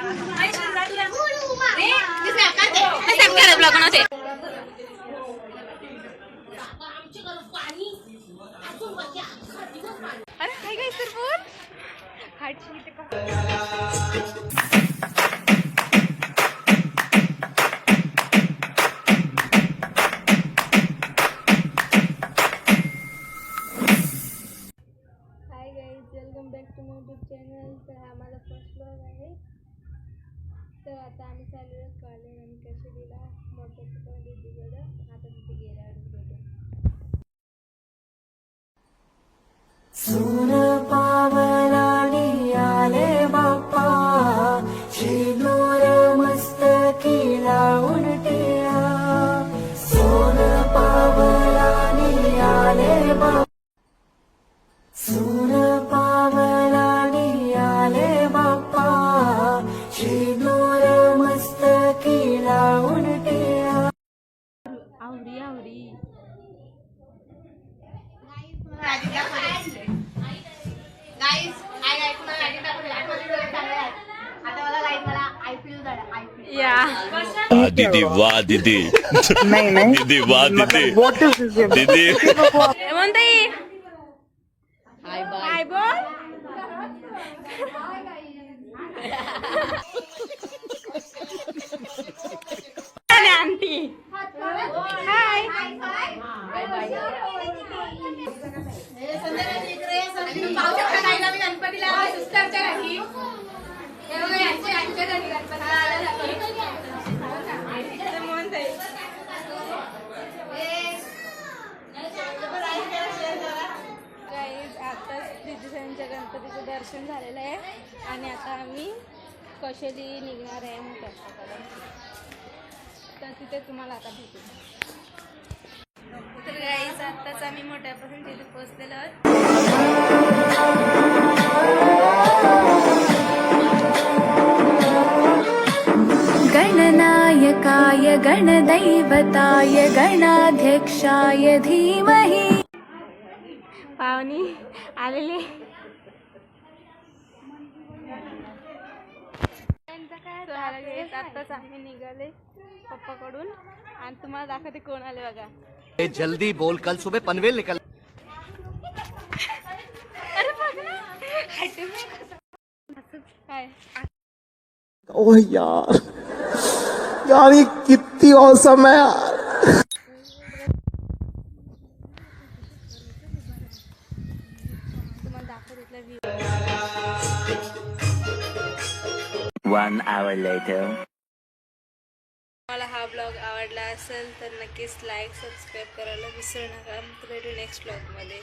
अरे काय काय सर बोल हाडची इथे का hi guys welcome back to my YouTube channel. तर हा माझा फर्स्ट व्लॉग आहे. तर आता आम्ही चालू कॉलेज आणि कशेरीला मोठं दीदीकडं. आता तिथे गेल्यावर भेटू. सोन पावलानी आले बाप्पा शिनोर मस्तकी लावून टिया. सोन पावलानी आले बाप्पा सोन पावलानी आले बाप्पा शिनोर मस्तकी लावून टिया. आवडी आवडी दीदी वाह दीदी नहीं नहीं दीदी वाह दीदी व्हाट इज दिस दीदी म्हणताई हाय बोल आंटी हाय दिदीसांच्या गणपतीचं दर्शन झालेलं आहे आणि आता आम्ही कशेली निघणार आहे मोठ्याकडे. तर तिथे तुम्हाला आता भेटू. तर गाईज आत्ताच आम्ही मोठ्यापासून तिथे पोहोचलेलो आहोत. गणनायकाय गणदैवताय गणाध्यक्षाय धीमहि. पाहुणी आलेले आत्ताच आम्ही निघाले पप्पाकडून आणि तुम्हाला दाखवते कोण आले बघा. जल्दी बोल कल सुबह पनवेल निकल. अरे बघ ना काय ओह यार यार ये कितनी औसम है यार. तुम्हाला दाखवते व्ह्यू. 1 hour later. मला हा ब्लॉग आवडला असेल तर नक्कीच लाईक सबस्क्राईब करायला विसरू नका. भेटू नेक्स्ट ब्लॉगमध्ये.